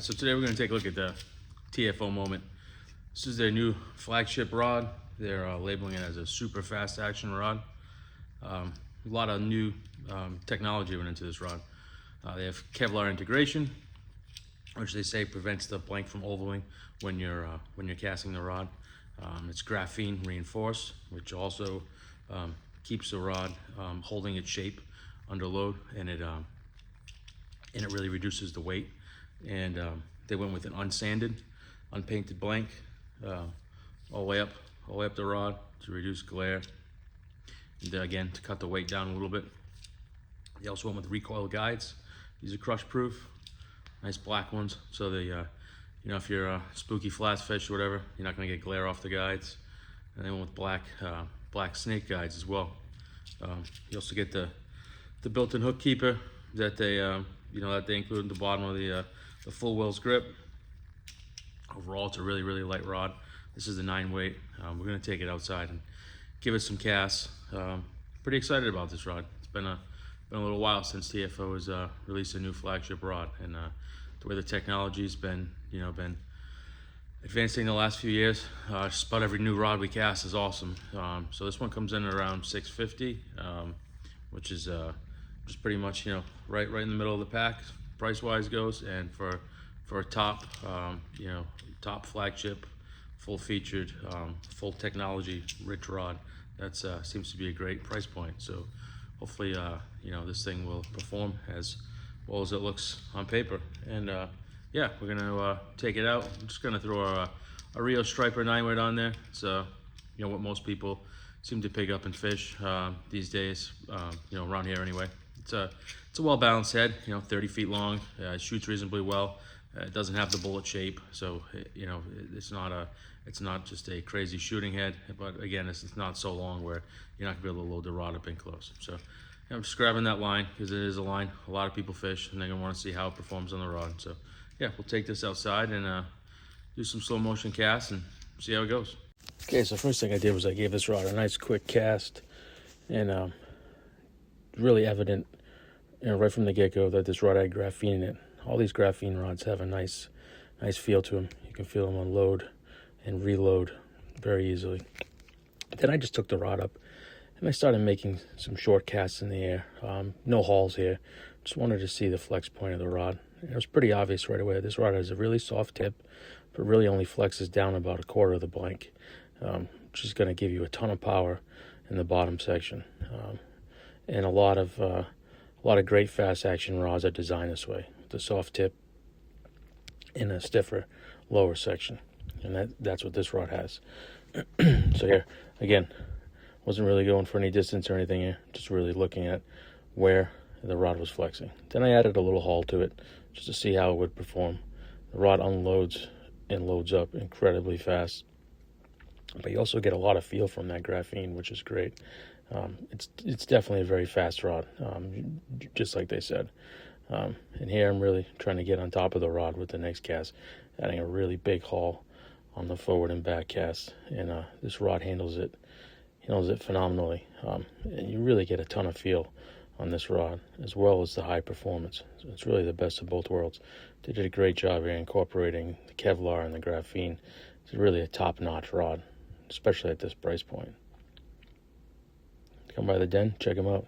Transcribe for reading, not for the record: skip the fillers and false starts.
So today we're going to take a look at the TFO Moment. This is their new flagship rod. They're labeling it as a super fast action rod. A lot of new technology went into this rod. They have Kevlar integration, which they say prevents the blank from ovaling when you're casting the rod. It's graphene reinforced, which also keeps the rod holding its shape under load, and it really reduces the weight. And they went with an unsanded, unpainted blank all the way up the rod to reduce glare, and again to cut the weight down a little bit. They also went with recoil guides. These are crush proof, nice black ones, so they you know, if you're a spooky flat fish or whatever, you're not going to get glare off the guides. And they went with black snake guides as well. You also get the built-in hook keeper that they that they include in the bottom of the full Will's grip. Overall, it's a really light rod. This is the 9 weight. We're going to take it outside and give it some casts. Pretty excited about this rod. It's been a little while since TFO has released a new flagship rod, and the way the technology's been advancing the last few years, just about every new rod we cast is awesome. So this one comes in at around $650, which is just pretty much right in the middle of the pack price wise goes. And for a top top flagship, full featured, full technology rich rod, that seems to be a great price point. So hopefully this thing will perform as well as it looks on paper. And yeah, we're gonna take it out. I'm just gonna throw a Rio striper 9 weight on there. It's what most people seem to pick up and fish these days, around here anyway. It's a well balanced head, 30 feet long. It shoots reasonably well. It doesn't have the bullet shape, so it's not just a crazy shooting head, but again, it's not so long where you're not gonna be able to load the rod up in close. So I'm just grabbing that line because it is a line a lot of people fish, and they're gonna want to see how it performs on the rod. So yeah, we'll take this outside and do some slow motion casts and see how it goes. Okay, so first thing I did was I gave this rod a nice quick cast, and really evident, right from the get-go that this rod had graphene in it. All these graphene rods have a nice feel to them. You can feel them unload and reload very easily. Then I just took the rod up and I started making some short casts in the air. No hauls here. Just wanted to see the flex point of the rod. And it was pretty obvious right away. This rod has a really soft tip, but really only flexes down about 1/4 of the blank, which is going to give you a ton of power in the bottom section. And a lot of great fast action rods are designed this way, with a soft tip in a stiffer lower section, and that's what this rod has. So here again, wasn't really going for any distance or anything here, just really looking at where the rod was flexing. Then I added a little haul to it just to see how it would perform. The rod unloads and loads up incredibly fast, but you also get a lot of feel from that graphene, which is great. It's definitely a very fast rod, just like they said. And here I'm really trying to get on top of the rod with the next cast, adding a really big haul on the forward and back cast. And this rod handles it phenomenally. And you really get a ton of feel on this rod, as well as the high performance. So it's really the best of both worlds. They did a great job here incorporating the Kevlar and the graphene. It's really a top-notch rod, especially at this price point. Come by the den, check them out.